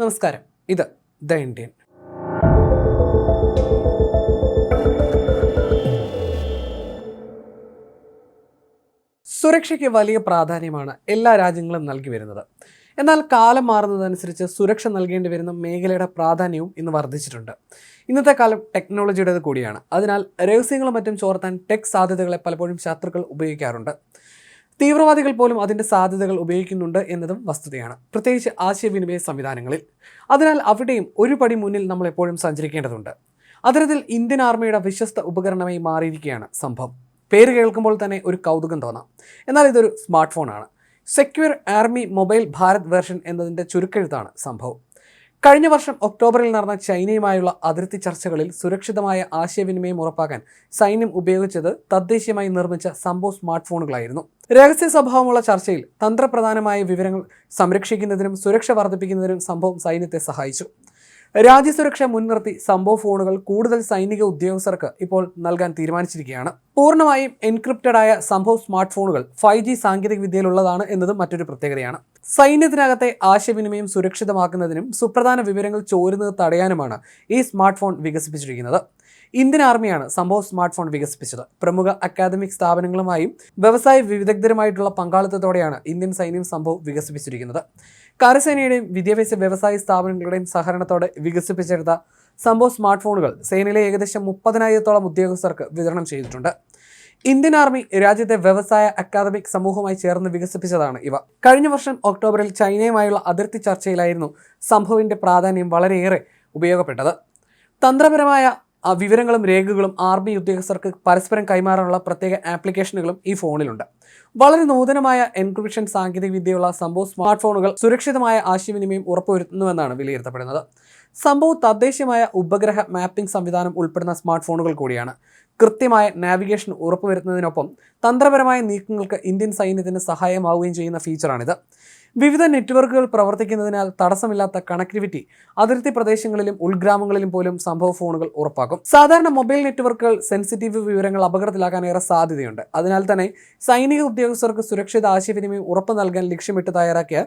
നമസ്കാരം, ഇത് the Indian. സുരക്ഷയ്ക്ക് വലിയ പ്രാധാന്യമാണ് എല്ലാ രാജ്യങ്ങളും നൽകി വരുന്നത്. എന്നാൽ കാലം മാറുന്നതനുസരിച്ച് സുരക്ഷ നൽകേണ്ടി വരുന്ന മേഖലയുടെ പ്രാധാന്യവും ഇന്ന് വർദ്ധിച്ചിട്ടുണ്ട്. ഇന്നത്തെ കാലം ടെക്നോളജിയുടേത് കൂടിയാണ്. അതിനാൽ രഹസ്യങ്ങളും മറ്റും ചോർത്താൻ ടെക് സാധ്യതകളെ പലപ്പോഴും ശത്രുക്കൾ ഉപയോഗിക്കാറുണ്ട്. തീവ്രവാദികൾ പോലും അതിൻ്റെ സാധ്യതകൾ ഉപയോഗിക്കുന്നുണ്ട് എന്നതും വസ്തുതയാണ്, പ്രത്യേകിച്ച് ആശയവിനിമയ സംവിധാനങ്ങളിൽ. അതിനാൽ അവിടെയും ഒരു പടി മുന്നിൽ നമ്മൾ എപ്പോഴും സഞ്ചരിക്കേണ്ടതുണ്ട്. അത്തരത്തിൽ ഇന്ത്യൻ ആർമിയുടെ വിശ്വസ്ത ഉപകരണമായി മാറിയിരിക്കുകയാണ് സംഭവം. പേര് കേൾക്കുമ്പോൾ തന്നെ ഒരു കൗതുകം തോന്നാം. എന്നാൽ ഇതൊരു സ്മാർട്ട് ഫോണാണ്. Secure army mobile Bharat version എന്നതിൻ്റെ ചുരുക്കെഴുത്താണ് സംഭവം. കഴിഞ്ഞ വർഷം ഒക്ടോബറിൽ നടന്ന ചൈനയുമായുള്ള അതിർത്തി ചർച്ചകളിൽ സുരക്ഷിതമായ ആശയവിനിമയം ഉറപ്പാക്കാൻ സൈന്യം ഉപയോഗിച്ചത് തദ്ദേശീയമായി നിർമ്മിച്ച സംഭവ് സ്മാർട്ട് ഫോണുകളായിരുന്നു. രഹസ്യ സ്വഭാവമുള്ള ചർച്ചയിൽ തന്ത്രപ്രധാനമായ വിവരങ്ങൾ സംരക്ഷിക്കുന്നതിനും സുരക്ഷ വർദ്ധിപ്പിക്കുന്നതിനും സംഭവം സൈന്യത്തെ സഹായിച്ചു. രാജ്യസുരക്ഷ മുൻനിർത്തി സംഭവ് ഫോണുകൾ കൂടുതൽ സൈനിക ഉദ്യോഗസ്ഥർക്ക് ഇപ്പോൾ നൽകാൻ തീരുമാനിച്ചിരിക്കുകയാണ്. പൂർണ്ണമായും എൻക്രിപ്റ്റഡ് ആയ സംഭവ് സ്മാർട്ട് ഫോണുകൾ 5G സാങ്കേതിക വിദ്യയിലുള്ളതാണ് എന്നതും മറ്റൊരു പ്രത്യേകതയാണ്. സൈന്യത്തിനകത്തെ ആശയവിനിമയം സുരക്ഷിതമാക്കുന്നതിനും സുപ്രധാന വിവരങ്ങൾ ചോരുന്നത് തടയാനുമാണ് ഈ സ്മാർട്ട് ഫോൺ വികസിപ്പിച്ചിരിക്കുന്നത്. ഇന്ത്യൻ ആർമിയാണ് സംഭവ് സ്മാർട്ട് ഫോൺ വികസിപ്പിച്ചത്. പ്രമുഖ അക്കാദമിക് സ്ഥാപനങ്ങളുമായും വ്യവസായ വിദഗ്ധരുമായിട്ടുള്ള പങ്കാളിത്തത്തോടെയാണ് ഇന്ത്യൻ സൈന്യം സംഭവ് വികസിപ്പിച്ചിരിക്കുന്നത്. കരസേനയുടെയും വിദ്യാഭ്യാസ വ്യവസായ സ്ഥാപനങ്ങളുടെയും സഹകരണത്തോടെ വികസിപ്പിച്ചെടുത്ത സംഭവ് സ്മാർട്ട് ഫോണുകൾ സേനയിലെ ഏകദേശം 30,000-ഓളം ഉദ്യോഗസ്ഥർക്ക് വിതരണം ചെയ്തിട്ടുണ്ട്. ഇന്ത്യൻ ആർമി രാജ്യത്തെ വ്യവസായ അക്കാദമിക് സമൂഹവുമായി ചേർന്ന് വികസിപ്പിച്ചതാണ് ഇവ. കഴിഞ്ഞ വർഷം ഒക്ടോബറിൽ ചൈനയുമായുള്ള അതിർത്തി ചർച്ചയിലായിരുന്നു സംഭവിന്റെ പ്രാധാന്യം വളരെയേറെ ഉപയോഗപ്പെട്ടത്. തന്ത്രപരമായ വിവരങ്ങളും രേഖകളും ആർമി ഉദ്യോഗസ്ഥർക്ക് പരസ്പരം കൈമാറാനുള്ള പ്രത്യേക ആപ്ലിക്കേഷനുകളും ഈ ഫോണിലുണ്ട്. വളരെ നൂതനമായ എൻക്രിപ്ഷൻ സാങ്കേതിക വിദ്യയുള്ള സംഭവ് സ്മാർട്ട് ഫോണുകൾ സുരക്ഷിതമായ ആശയവിനിമയം ഉറപ്പുവരുത്തുന്നുവെന്നാണ് വിലയിരുത്തപ്പെടുന്നത്. സംഭവ് തദ്ദേശീയമായ ഉപഗ്രഹ മാപ്പിംഗ് സംവിധാനം ഉൾപ്പെടുന്ന സ്മാർട്ട് ഫോണുകൾ കൂടിയാണ്. കൃത്യമായ നാവിഗേഷൻ ഉറപ്പുവരുത്തുന്നതിനൊപ്പം തന്ത്രപരമായ നീക്കങ്ങൾക്ക് ഇന്ത്യൻ സൈന്യത്തിന് സഹായമാവുകയും ചെയ്യുന്ന ഫീച്ചറാണിത്. വിവിധ നെറ്റ്വർക്കുകൾ പ്രവർത്തിക്കുന്നതിനാൽ തടസ്സമില്ലാത്ത കണക്ടിവിറ്റി അതിർത്തി പ്രദേശങ്ങളിലും ഉൾഗ്രാമങ്ങളിലും പോലും സംഭവ് ഫോണുകൾ ഉറപ്പാക്കും. സാധാരണ മൊബൈൽ നെറ്റ്വർക്കുകൾ സെൻസിറ്റീവ് വിവരങ്ങൾ അപകടത്തിലാക്കാൻ ഏറെ സാധ്യതയുണ്ട്. അതിനാൽ തന്നെ സൈനിക ഉദ്യോഗസ്ഥർക്ക് സുരക്ഷിത ആശയവിനിമയം ഉറപ്പ് നൽകാൻ ലക്ഷ്യമിട്ട് തയ്യാറാക്കിയ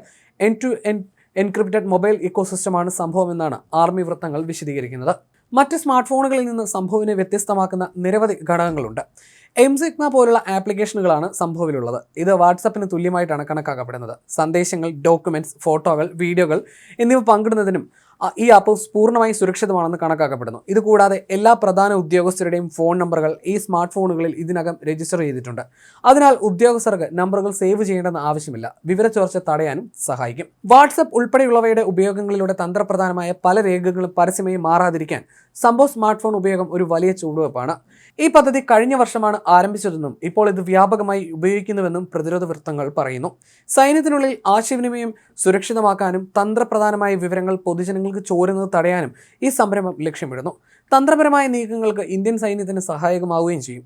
end to end encrypted mobile ഇക്കോസിസ്റ്റമാണ് സംഭവം എന്നാണ് ആർമി വൃത്തങ്ങൾ വിശദീകരിക്കുന്നത്. മറ്റ് സ്മാർട്ട് ഫോണുകളിൽ നിന്ന് സംഭവിനെ വ്യത്യസ്തമാക്കുന്ന നിരവധി ഘടകങ്ങളുണ്ട്. എംസിഗ്മ പോലുള്ള ആപ്ലിക്കേഷനുകളാണ് സംഭവിലുള്ളത്. ഇത് വാട്സപ്പിന് തുല്യമായിട്ടാണ് കണക്കാക്കപ്പെടുന്നത്. സന്ദേശങ്ങൾ, ഡോക്യുമെന്റ്സ്, ഫോട്ടോകൾ, വീഡിയോകൾ എന്നിവ പങ്കിടുന്നതിനും ഈ ആപ്പ് പൂർണ്ണമായും സുരക്ഷിതമാണെന്ന് കണക്കാക്കപ്പെടുന്നു. ഇതുകൂടാതെ എല്ലാ പ്രധാന ഉദ്യോഗസ്ഥരുടെയും ഫോൺ നമ്പറുകൾ ഈ സ്മാർട്ട് ഫോണുകളിൽ ഇതിനകം രജിസ്റ്റർ ചെയ്തിട്ടുണ്ട്. അതിനാൽ ഉദ്യോഗസ്ഥർക്ക് നമ്പറുകൾ സേവ് ചെയ്യേണ്ടെന്ന് ആവശ്യമില്ല. വിവര ചോർച്ച തടയാനും സഹായിക്കും. വാട്സപ്പ് ഉൾപ്പെടെയുള്ളവയുടെ ഉപയോഗങ്ങളിലൂടെ തന്ത്രപ്രധാനമായ പല രേഖകളും പരസ്യമായി മാറാതിരിക്കാൻ സംഭവ് സ്മാർട്ട് ഫോൺ ഉപയോഗം ഒരു വലിയ ചുവടുവെപ്പാണ്. ഈ പദ്ധതി കഴിഞ്ഞ വർഷമാണ് ആരംഭിച്ചതെന്നും ഇപ്പോൾ ഇത് വ്യാപകമായി ഉപയോഗിക്കുന്നുവെന്നും പ്രതിരോധ വൃത്തങ്ങൾ പറയുന്നു. സൈന്യത്തിനുള്ളിൽ ആശയവിനിമയം സുരക്ഷിതമാക്കാനും തന്ത്രപ്രധാനമായ വിവരങ്ങൾ പൊതുജനങ്ങൾക്ക് ചോരുന്നത് തടയാനും ഈ സംരംഭം ലക്ഷ്യമിടുന്നു. തന്ത്രപരമായ നീക്കങ്ങൾക്ക് ഇന്ത്യൻ സൈന്യത്തിന് സഹായകമാവുകയും ചെയ്യും.